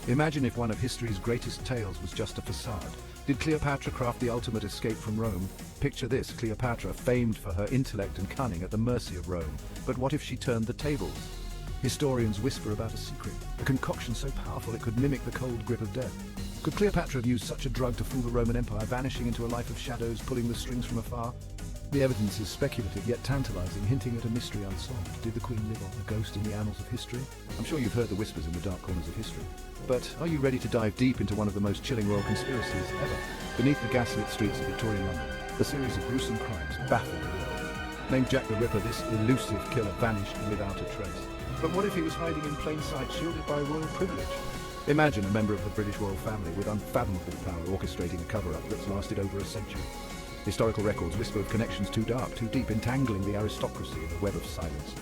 Imagine if one of history's greatest tales was just a facade. Did Cleopatra craft the ultimate escape from Rome? Picture this, Cleopatra, famed for her intellect and cunning, at the mercy of Rome. But what if she turned the tables? Historians whisper about a secret, a concoction so powerful it could mimic the cold grip of death. Could Cleopatra have used such a drug to fool the Roman Empire, vanishing into a life of shadows, pulling the strings from afar? The evidence is speculative yet tantalizing, hinting at a mystery unsolved. Did the Queen live on, a ghost in the annals of history? I'm sure you've heard the whispers in the dark corners of history. But are you ready to dive deep into one of the most chilling royal conspiracies ever? Beneath the gaslit streets of Victorian London, a series of gruesome crimes baffled the world. Named Jack the Ripper, this elusive killer vanished without a trace. But what if he was hiding in plain sight, shielded by royal privilege? Imagine a member of the British royal family with unfathomable power orchestrating a cover-up that's lasted over a century. Historical records whisper of connections too dark, too deep, entangling the aristocracy in a web of silence.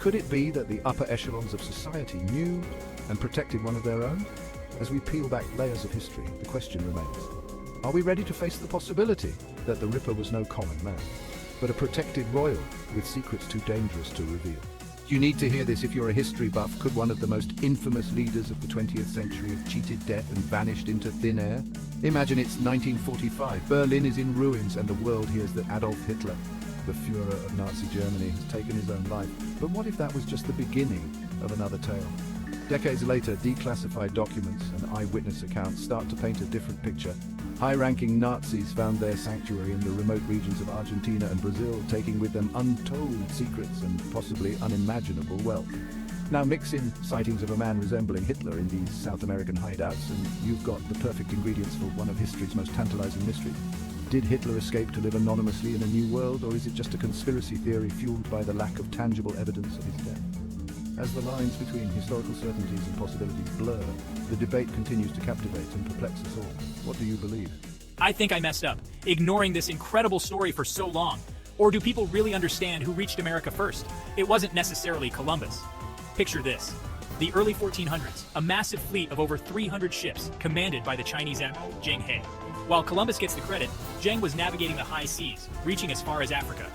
Could it be that the upper echelons of society knew and protected one of their own? As we peel back layers of history, the question remains: are we ready to face the possibility that the Ripper was no common man, but a protected royal with secrets too dangerous to reveal? You need to hear this if you're a history buff. Could one of the most infamous leaders of the 20th century have cheated death and vanished into thin air? Imagine it's 1945, Berlin is in ruins, and the world hears that Adolf Hitler, the Führer of Nazi Germany, has taken his own life. But what if that was just the beginning of another tale? Decades later, declassified documents and eyewitness accounts start to paint a different picture. High-ranking Nazis found their sanctuary in the remote regions of Argentina and Brazil, taking with them untold secrets and possibly unimaginable wealth. Now mix in sightings of a man resembling Hitler in these South American hideouts, and you've got the perfect ingredients for one of history's most tantalizing mysteries. Did Hitler escape to live anonymously in a new world, or is it just a conspiracy theory fueled by the lack of tangible evidence of his death? As the lines between historical certainties and possibilities blur, the debate continues to captivate and perplex us all. What do you believe? I think I messed up, ignoring this incredible story for so long. Or do people really understand who reached America first? It wasn't necessarily Columbus. Picture this. The early 1400s, a massive fleet of over 300 ships commanded by the Chinese admiral Zheng He. While Columbus gets the credit, Zheng was navigating the high seas, reaching as far as Africa.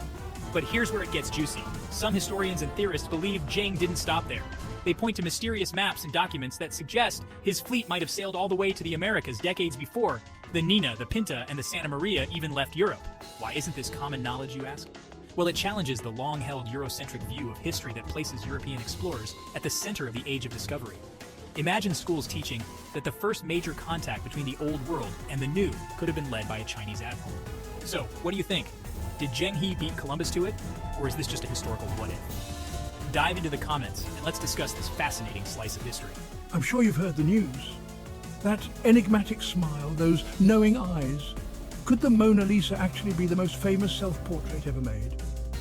But here's where it gets juicy. Some historians and theorists believe Zheng didn't stop there. They point to mysterious maps and documents that suggest his fleet might have sailed all the way to the Americas decades before the Nina, the Pinta, and the Santa Maria even left Europe. Why isn't this common knowledge, you ask? Well, it challenges the long-held Eurocentric view of history that places European explorers at the center of the Age of Discovery. Imagine schools teaching that the first major contact between the Old World and the New could have been led by a Chinese admiral. So, what do you think? Did Zheng He beat Columbus to it? Or is this just a historical what-if? Dive into the comments and let's discuss this fascinating slice of history. I'm sure you've heard the news. That enigmatic smile, those knowing eyes. Could the Mona Lisa actually be the most famous self-portrait ever made?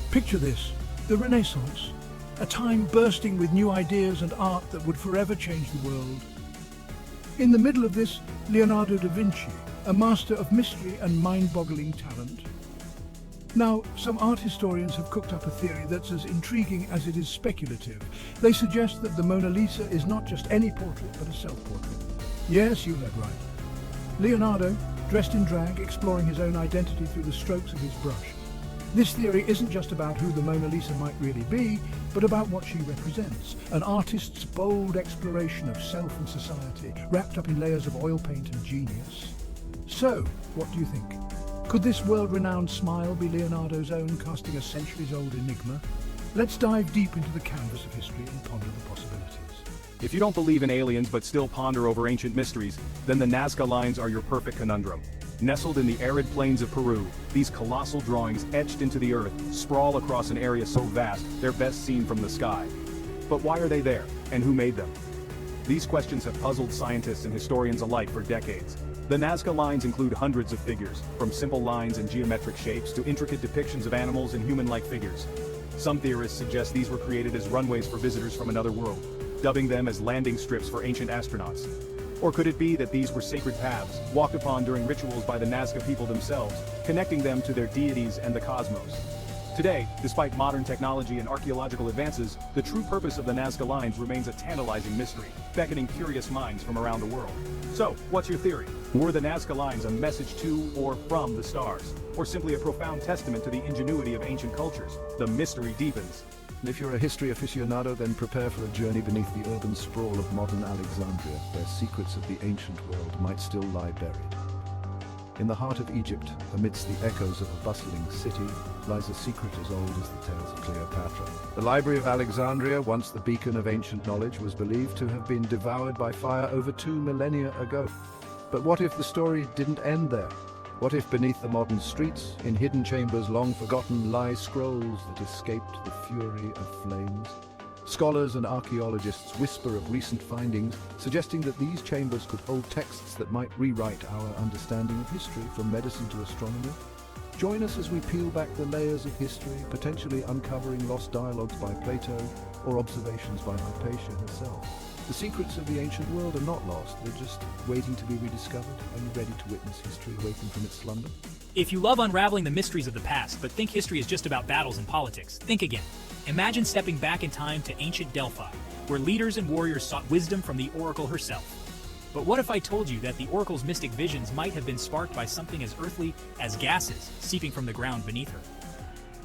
Picture this, the Renaissance, a time bursting with new ideas and art that would forever change the world. In the middle of this, Leonardo da Vinci, a master of mystery and mind-boggling talent. Now, some art historians have cooked up a theory that's as intriguing as it is speculative. They suggest that the Mona Lisa is not just any portrait, but a self-portrait. Yes, you heard right. Leonardo, dressed in drag, exploring his own identity through the strokes of his brush. This theory isn't just about who the Mona Lisa might really be, but about what she represents. An artist's bold exploration of self and society, wrapped up in layers of oil paint and genius. So, what do you think? Could this world-renowned smile be Leonardo's own, casting a centuries-old enigma? Let's dive deep into the canvas of history and ponder the possibilities. If you don't believe in aliens but still ponder over ancient mysteries, then the Nazca lines are your perfect conundrum. Nestled in the arid plains of Peru, these colossal drawings etched into the earth sprawl across an area so vast they're best seen from the sky. But why are they there, and who made them? These questions have puzzled scientists and historians alike for decades. The Nazca lines include hundreds of figures, from simple lines and geometric shapes to intricate depictions of animals and human-like figures. Some theorists suggest these were created as runways for visitors from another world, dubbing them as landing strips for ancient astronauts. Or could it be that these were sacred paths, walked upon during rituals by the Nazca people themselves, connecting them to their deities and the cosmos? Today, despite modern technology and archaeological advances, the true purpose of the Nazca lines remains a tantalizing mystery, beckoning curious minds from around the world. So, what's your theory? Were the Nazca lines a message to or from the stars? Or simply a profound testament to the ingenuity of ancient cultures? The mystery deepens. And if you're a history aficionado, then prepare for a journey beneath the urban sprawl of modern Alexandria, where secrets of the ancient world might still lie buried. In the heart of Egypt, amidst the echoes of a bustling city, lies a secret as old as the tales of Cleopatra. The Library of Alexandria, once the beacon of ancient knowledge, was believed to have been devoured by fire over 2 millennia ago. But what if the story didn't end there? What if beneath the modern streets, in hidden chambers long forgotten, lie scrolls that escaped the fury of flames? Scholars and archaeologists whisper of recent findings, suggesting that these chambers could hold texts that might rewrite our understanding of history, from medicine to astronomy. Join us as we peel back the layers of history, potentially uncovering lost dialogues by Plato or observations by Hypatia herself. The secrets of the ancient world are not lost, they're just waiting to be rediscovered. Are you ready to witness history awaken from its slumber? If you love unraveling the mysteries of the past, but think history is just about battles and politics, think again. Imagine stepping back in time to ancient Delphi, where leaders and warriors sought wisdom from the oracle herself. But what if I told you that the oracle's mystic visions might have been sparked by something as earthly as gases seeping from the ground beneath her?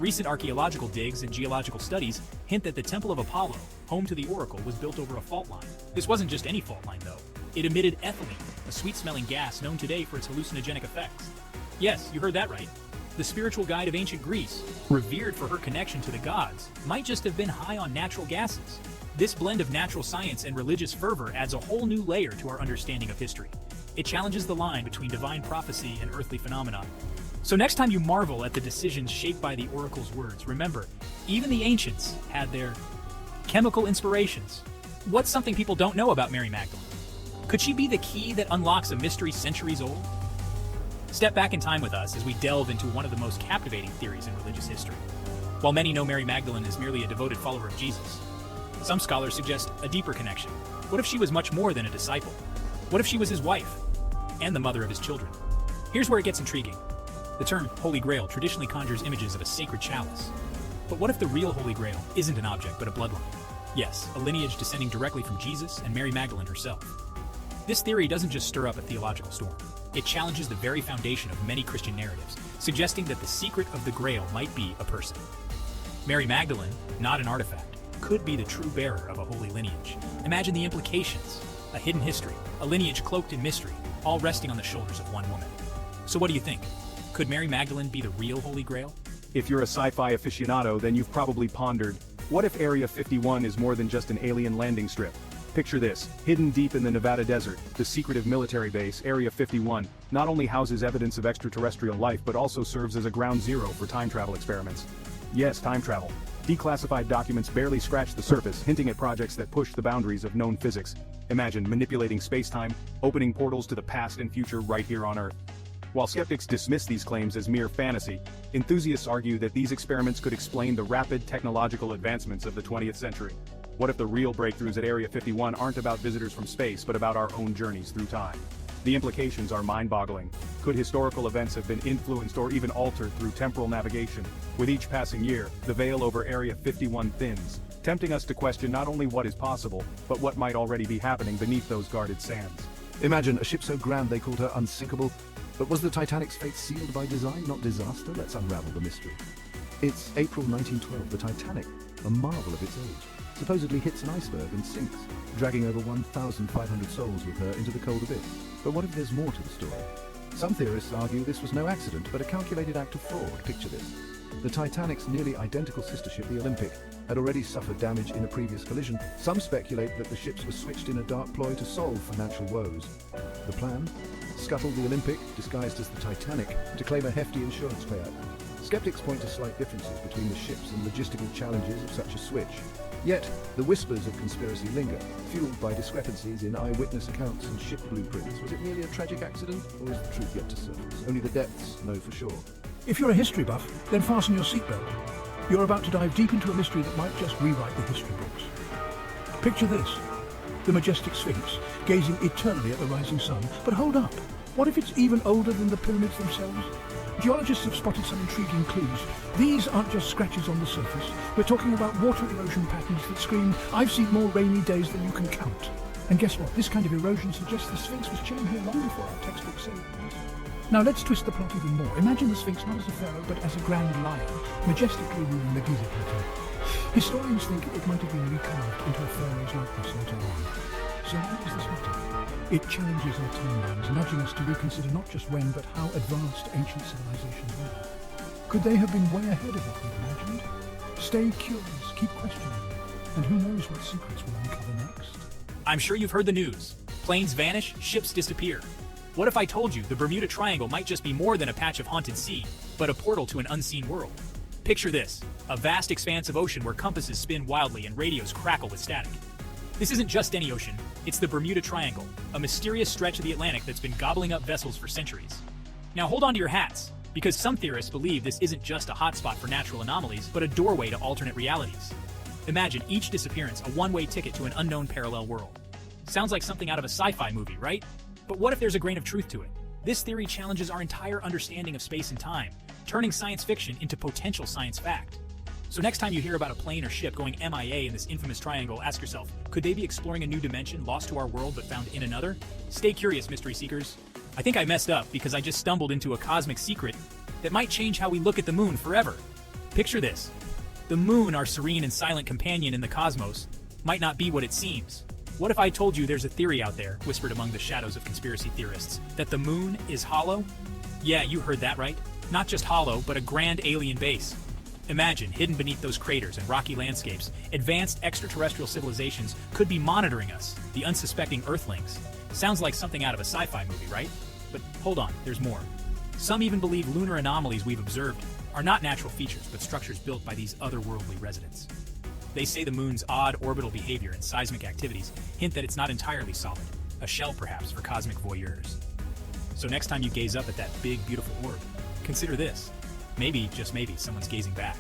Recent archaeological digs and geological studies hint that the Temple of Apollo, home to the oracle, was built over a fault line. This wasn't just any fault line, though. It emitted ethylene, a sweet-smelling gas known today for its hallucinogenic effects. Yes, you heard that right. The spiritual guide of ancient Greece, revered for her connection to the gods, might just have been high on natural gases. This blend of natural science and religious fervor adds a whole new layer to our understanding of history. It challenges the line between divine prophecy and earthly phenomena. So next time you marvel at the decisions shaped by the oracle's words, remember, even the ancients had their chemical inspirations. What's something people don't know about Mary Magdalene? Could she be the key that unlocks a mystery centuries old? Step back in time with us as we delve into one of the most captivating theories in religious history. While many know Mary Magdalene is merely a devoted follower of Jesus, some scholars suggest a deeper connection. What if she was much more than a disciple? What if she was his wife and the mother of his children? Here's where it gets intriguing. The term Holy Grail traditionally conjures images of a sacred chalice. But what if the real Holy Grail isn't an object but a bloodline? Yes, a lineage descending directly from Jesus and Mary Magdalene herself. This theory doesn't just stir up a theological storm. It challenges the very foundation of many Christian narratives, suggesting that the secret of the Grail might be a person. Mary Magdalene, not an artifact, could be the true bearer of a holy lineage. Imagine the implications. A hidden history, a lineage cloaked in mystery, all resting on the shoulders of one woman. So what do you think? Could Mary Magdalene be the real Holy Grail? If you're a sci-fi aficionado, then you've probably pondered, what if Area 51 is more than just an alien landing strip? Picture this, hidden deep in the Nevada desert, the secretive military base, Area 51, not only houses evidence of extraterrestrial life but also serves as a ground zero for time travel experiments. Yes, time travel. Declassified documents barely scratch the surface, hinting at projects that push the boundaries of known physics. Imagine manipulating space-time, opening portals to the past and future right here on Earth. While skeptics dismiss these claims as mere fantasy, enthusiasts argue that these experiments could explain the rapid technological advancements of the 20th century. What if the real breakthroughs at Area 51 aren't about visitors from space but about our own journeys through time? The implications are mind-boggling. Could historical events have been influenced or even altered through temporal navigation? With each passing year, the veil over Area 51 thins, tempting us to question not only what is possible, but what might already be happening beneath those guarded sands. Imagine a ship so grand they called her unsinkable. But was the Titanic's fate sealed by design, not disaster? Let's unravel the mystery. It's April 1912. The Titanic, a marvel of its age, supposedly hits an iceberg and sinks, dragging over 1,500 souls with her into the cold abyss. But what if there's more to the story? Some theorists argue this was no accident, but a calculated act of fraud. Picture this. The Titanic's nearly identical sister ship, the Olympic, had already suffered damage in a previous collision. Some speculate that the ships were switched in a dark ploy to solve financial woes. The plan? Scuttle the Olympic, disguised as the Titanic, to claim a hefty insurance payout. Skeptics point to slight differences between the ships and logistical challenges of such a switch. Yet, the whispers of conspiracy linger, fueled by discrepancies in eyewitness accounts and ship blueprints. Was it merely a tragic accident, or is the truth yet to surface? Only the depths know for sure. If you're a history buff, then fasten your seatbelt. You're about to dive deep into a mystery that might just rewrite the history books. Picture this. The majestic Sphinx, gazing eternally at the rising sun. But hold up, what if it's even older than the pyramids themselves? Geologists have spotted some intriguing clues. These aren't just scratches on the surface. We're talking about water erosion patterns that scream, "I've seen more rainy days than you can count." And guess what? This kind of erosion suggests the Sphinx was chilling here long before our textbook said it. Now let's twist the plot even more. Imagine the Sphinx not as a pharaoh, but as a grand lion, majestically ruling the Giza plateau. Historians think it might have been recarved into a pharaoh's likeness later on. So why does this matter? It challenges our timelines, nudging us to reconsider not just when, but how advanced ancient civilizations were. Could they have been way ahead of what we've imagined? Stay curious, keep questioning, and who knows what secrets we'll uncover next. I'm sure you've heard the news. Planes vanish, ships disappear. What if I told you the Bermuda Triangle might just be more than a patch of haunted sea, but a portal to an unseen world? Picture this, a vast expanse of ocean where compasses spin wildly and radios crackle with static. This isn't just any ocean, it's the Bermuda Triangle, a mysterious stretch of the Atlantic that's been gobbling up vessels for centuries. Now hold on to your hats, because some theorists believe this isn't just a hotspot for natural anomalies, but a doorway to alternate realities. Imagine each disappearance a one-way ticket to an unknown parallel world. Sounds like something out of a sci-fi movie, right? But what if there's a grain of truth to it? This theory challenges our entire understanding of space and time, turning science fiction into potential science fact. So next time you hear about a plane or ship going MIA in this infamous triangle, ask yourself, could they be exploring a new dimension lost to our world but found in another? Stay curious, mystery seekers. I think I messed up because I just stumbled into a cosmic secret that might change how we look at the moon forever. Picture this. The moon, our serene and silent companion in the cosmos, might not be what it seems. What if I told you there's a theory out there, whispered among the shadows of conspiracy theorists, that the moon is hollow? Yeah, you heard that right. Not just hollow, but a grand alien base. Imagine, hidden beneath those craters and rocky landscapes, advanced extraterrestrial civilizations could be monitoring us, the unsuspecting Earthlings. Sounds like something out of a sci-fi movie, right? But hold on, there's more. Some even believe lunar anomalies we've observed are not natural features, but structures built by these otherworldly residents. They say the moon's odd orbital behavior and seismic activities hint that it's not entirely solid, a shell perhaps for cosmic voyeurs. So next time you gaze up at that big, beautiful orb, consider this. Maybe, just maybe, someone's gazing back.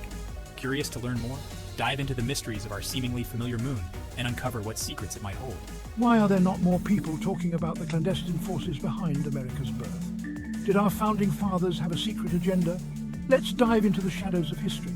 Curious to learn more? Dive into the mysteries of our seemingly familiar moon and uncover what secrets it might hold. Why are there not more people talking about the clandestine forces behind America's birth? Did our founding fathers have a secret agenda? Let's dive into the shadows of history.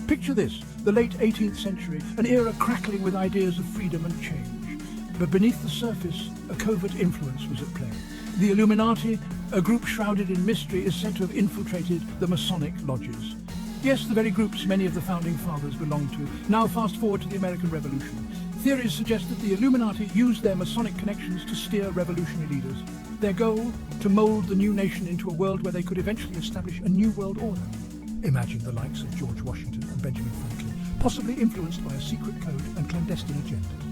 Picture this, the late 18th century, an era crackling with ideas of freedom and change. But beneath the surface, a covert influence was at play. The Illuminati, a group shrouded in mystery, is said to have infiltrated the Masonic lodges. Yes, the very groups many of the founding fathers belonged to. Now fast forward to the American Revolution. Theories suggest that the Illuminati used their Masonic connections to steer revolutionary leaders. Their goal? To mold the new nation into a world where they could eventually establish a new world order. Imagine the likes of George Washington and Benjamin Franklin, possibly influenced by a secret code and clandestine agendas.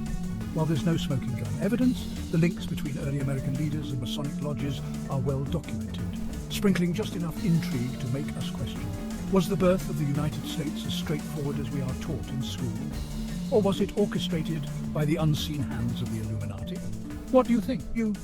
While there's no smoking gun evidence, the links between early American leaders and Masonic lodges are well documented, sprinkling just enough intrigue to make us question. Was the birth of the United States as straightforward as we are taught in school? Or was it orchestrated by the unseen hands of the Illuminati? What do you think? You